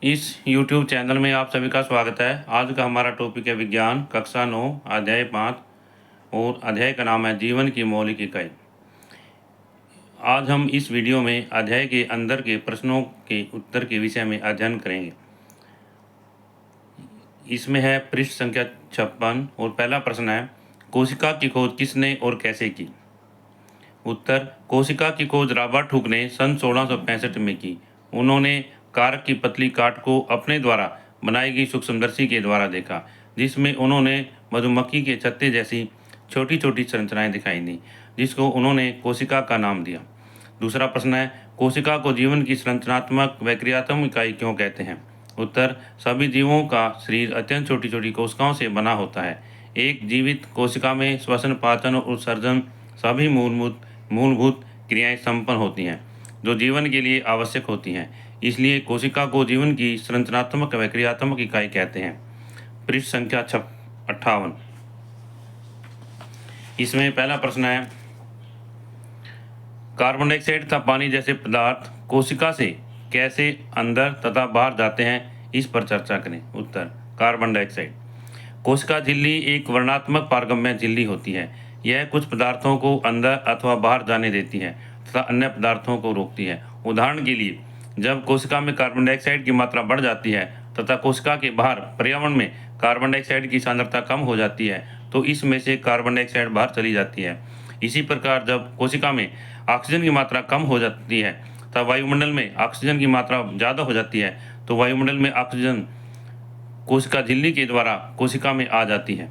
इस YouTube channel में आप सभी का स्वागत है। आज का हमारा टॉपिक है विज्ञान कक्षा 9 अध्याय 5 और अध्याय का नाम है जीवन की मौलिक इकाई। आज हम इस वीडियो में अध्याय के अंदर के प्रश्नों के उत्तर के विषय में अध्ययन करेंगे। इसमें है पृष्ठ संख्या 56 और पहला प्रश्न है कोशिका की खोज किसने और कैसे की। उत्तर, कोशिका की खोज रॉबर्ट हुक ने सन 1665 में की। उन्होंने कारक की पतली काट को अपने द्वारा बनाई गई सूक्ष्मदर्शी के द्वारा देखा, जिसमें उन्होंने मधुमक्खी के छत्ते जैसी छोटी छोटी संरचनाएं दिखाई दी, जिसको उन्होंने कोशिका का नाम दिया। दूसरा प्रश्न है कोशिका को जीवन की संरचनात्मक व क्रियात्मक इकाई क्यों कहते हैं। उत्तर, सभी जीवों का शरीर अत्यंत छोटी छोटी कोशिकाओं से बना होता है। एक जीवित कोशिका में श्वसन, पाचन और उत्सर्जन सभी मूलभूत क्रियाएं संपन्न होती हैं जो जीवन के लिए आवश्यक होती हैं। इसलिए कोशिका को जीवन की संरचनात्मक व क्रियात्मक इकाई कहते हैं। पृष्ठ संख्या 58। इसमें पहला प्रश्न है कार्बन डाइऑक्साइड तथा पानी जैसे पदार्थ कोशिका से कैसे अंदर तथा बाहर जाते हैं, इस पर चर्चा करें। उत्तर, कार्बन डाइऑक्साइड। कोशिका झिल्ली एक वर्णात्मक पारगम्य झिल्ली होती है। यह कुछ पदार्थों को अंदर अथवा बाहर जाने देती है तथा अन्य पदार्थों को रोकती है। उदाहरण के लिए, जब कोशिका में कार्बन डाइऑक्साइड की मात्रा बढ़ जाती है तथा कोशिका के बाहर पर्यावरण में कार्बन डाइऑक्साइड की सांद्रता कम हो जाती है तो इसमें से कार्बन डाइऑक्साइड बाहर चली जाती है। इसी प्रकार जब कोशिका में ऑक्सीजन की मात्रा कम हो जाती है तथा वायुमंडल में ऑक्सीजन की मात्रा ज़्यादा हो जाती है तो वायुमंडल में ऑक्सीजन कोशिका झिल्ली के द्वारा कोशिका में आ जाती है।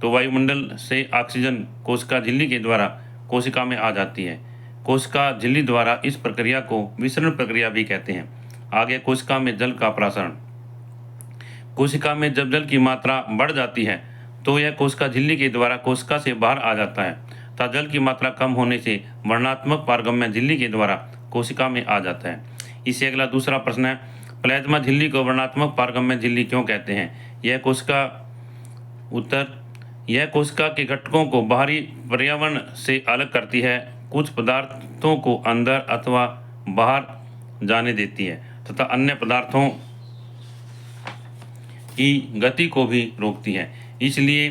तो वायुमंडल से ऑक्सीजन कोशिका झिल्ली के द्वारा कोशिका में आ जाती है। कोशिका झिल्ली द्वारा इस प्रक्रिया को विसरण प्रक्रिया भी कहते हैं। आगे कोशिका में जल का प्रसारण। कोशिका में जब जल की मात्रा बढ़ जाती है तो यह कोशिका झिल्ली के द्वारा कोशिका से बाहर आ जाता है तथा जल की मात्रा कम होने से वर्णात्मक पारगम्य झिल्ली के द्वारा कोशिका में आ जाता है। इससे अगला दूसरा प्रश्न है प्लाज्मा झिल्ली को वर्णात्मक पारगम्य झिल्ली क्यों कहते हैं। यह कोशिका उत्तर, यह कोशिका के घटकों को बाहरी पर्यावरण से अलग करती है, कुछ पदार्थों को अंदर अथवा बाहर जाने देती है तथा अन्य पदार्थों की गति को भी रोकती है। इसलिए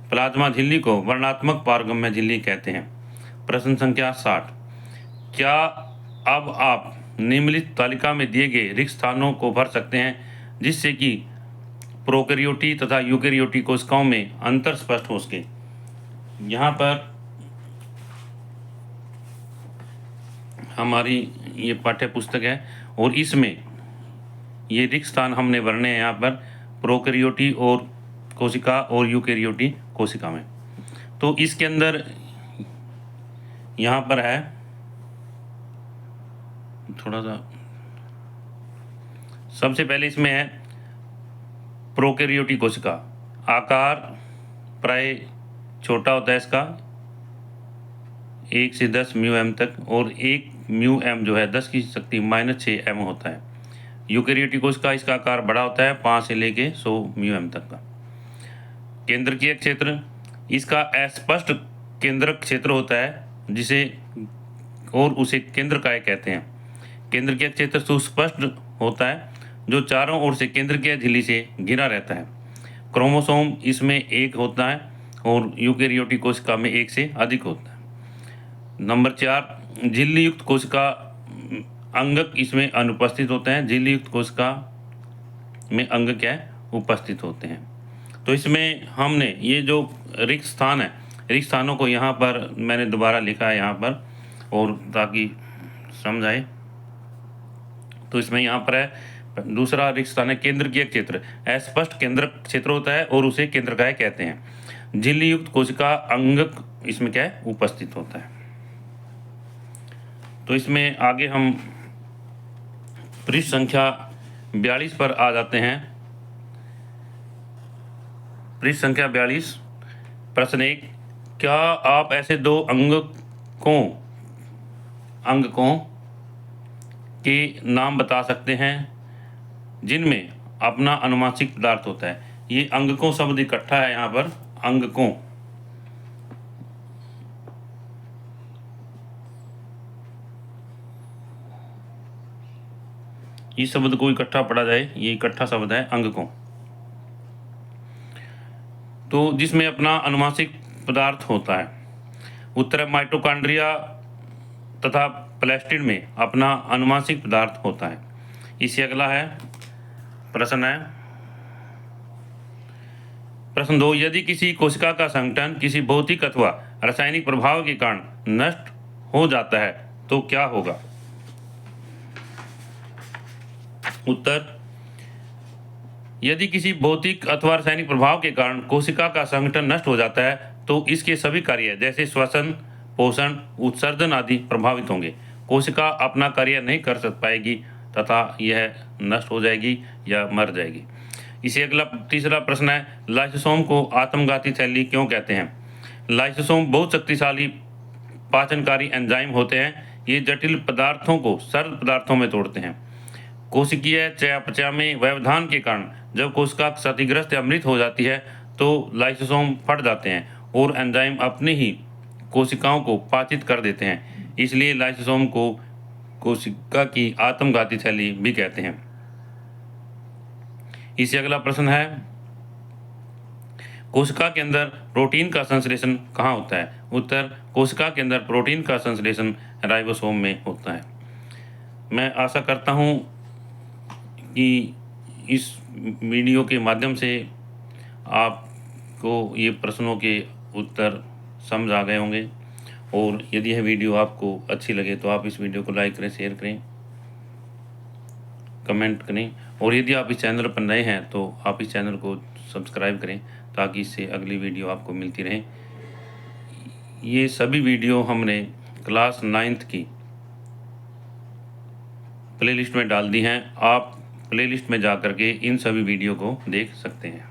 प्लाज्मा झिल्ली को वर्णात्मक पारगम्य झिल्ली कहते हैं। प्रश्न संख्या 60। क्या अब आप निम्नलिखित तालिका में दिए गए रिक्त स्थानों को भर सकते हैं जिससे कि प्रोकैरियोटी तथा यूकैरियोटी कोशिकाओं में अंतर स्पष्ट हो सके। यहाँ पर हमारी ये पाठ्य पुस्तक है और इसमें ये रिक्त स्थान हमने भरने हैं यहाँ पर प्रोकैरियोटी और कोशिका और यूकैरियोटी कोशिका में। तो इसके अंदर यहाँ पर है थोड़ा सा, सबसे पहले इसमें है प्रोकैरियोटी कोशिका। आकार प्राय छोटा होता है इसका 1 से 10 म्यू एम तक और 1 म्यू एम जो है 10 की शक्ति -6 एम होता है। यूकैरियोटी कोशिका इसका आकार बड़ा होता है 5 से लेके 100 म्यू एम तक का। केंद्रकीय क्षेत्र, इसका अस्पष्ट केंद्रक क्षेत्र होता है जिसे और उसे केंद्रकाय कहते हैं। केंद्रकीय क्षेत्र सुस्पष्ट होता है जो चारों ओर से केंद्रकीय झिल्ली से घिरा रहता है। क्रोमोसोम इसमें 1 होता है और यूकैरियोटी कोशिका में 1 से अधिक होता है। नंबर 4, झिल्ली युक्त कोशिका अंगक इसमें अनुपस्थित होते हैं। झिल्ली युक्त कोशिका में अंग क्या है उपस्थित होते हैं। तो इसमें हमने ये जो रिक्त स्थान है, रिक्त स्थानों को यहाँ पर मैंने दोबारा लिखा है यहाँ पर और ताकि समझ आए। तो इसमें यहाँ पर है दूसरा रिक्त स्थान है केंद्रकीय क्षेत्र। अस्पष्ट केंद्रक क्षेत्र होता है और उसे केंद्रकाय कहते हैं। झिल्ली युक्त कोशिका अंगक इसमें क्या है उपस्थित होता है। तो इसमें आगे हम पृष्ठ संख्या 42 पर आ जाते हैं। पृष्ठ संख्या 42, प्रश्न 1, क्या आप ऐसे दो अंगकों के नाम बता सकते हैं जिनमें अपना अनुवांशिक पदार्थ होता है। ये अंगकों शब्द इकट्ठा है यहाँ पर अंगकों। इस शब्द को इकट्ठा पढ़ा जाए, ये इकट्ठा शब्द है अंगकों। तो जिसमें अपना अनुवांशिक पदार्थ होता है। उत्तर है माइटोकॉन्ड्रिया तथा प्लास्टिड में अपना अनुवांशिक पदार्थ होता है। इससे अगला है प्रश्न 2, यदि किसी कोशिका का संगठन किसी भौतिक अथवा रासायनिक प्रभाव के कारण नष्ट हो जाता है तो क्या होगा? उत्तर, यदि किसी भौतिक अथवा रासायनिक प्रभाव के कारण कोशिका का संगठन नष्ट हो जाता है तो इसके सभी कार्य जैसे श्वसन, पोषण, उत्सर्जन आदि प्रभावित होंगे। कोशिका अपना कार्य नहीं कर सक पाएगी तथा यह नष्ट हो जाएगी या मर जाएगी। इसे अगला तीसरा प्रश्न है, लाइसोसोम को आत्मघाती थैली क्यों कहते हैं? लाइसोसोम बहुत शक्तिशाली पाचनकारी एंजाइम होते हैं। ये जटिल पदार्थों को सरल पदार्थों में तोड़ते हैं। कोशिकीय चयापचय में व्यवधान के कारण जब कोशिका क्षतिग्रस्त या मृत हो जाती है तो लाइसोसोम फट जाते हैं और एंजाइम अपनी ही कोशिकाओं को पाचित कर देते हैं। इसलिए लाइसोसोम को कोशिका की आत्मघाती थैली भी कहते हैं। इससे अगला प्रश्न है, कोशिका के अंदर प्रोटीन का संश्लेषण कहाँ होता है? उत्तर, कोशिका के अंदर प्रोटीन का संश्लेषण राइबोसोम में होता है। मैं आशा करता हूँ कि इस वीडियो के माध्यम से आपको ये प्रश्नों के उत्तर समझ आ गए होंगे, और यदि यह वीडियो आपको अच्छी लगे तो आप इस वीडियो को लाइक करें, शेयर करें, कमेंट करें, और यदि आप इस चैनल पर नए हैं तो आप इस चैनल को सब्सक्राइब करें ताकि इससे अगली वीडियो आपको मिलती रहे। ये सभी वीडियो हमने क्लास 9th की प्लेलिस्ट में डाल दी हैं। आप प्लेलिस्ट में जा कर के इन सभी वीडियो को देख सकते हैं।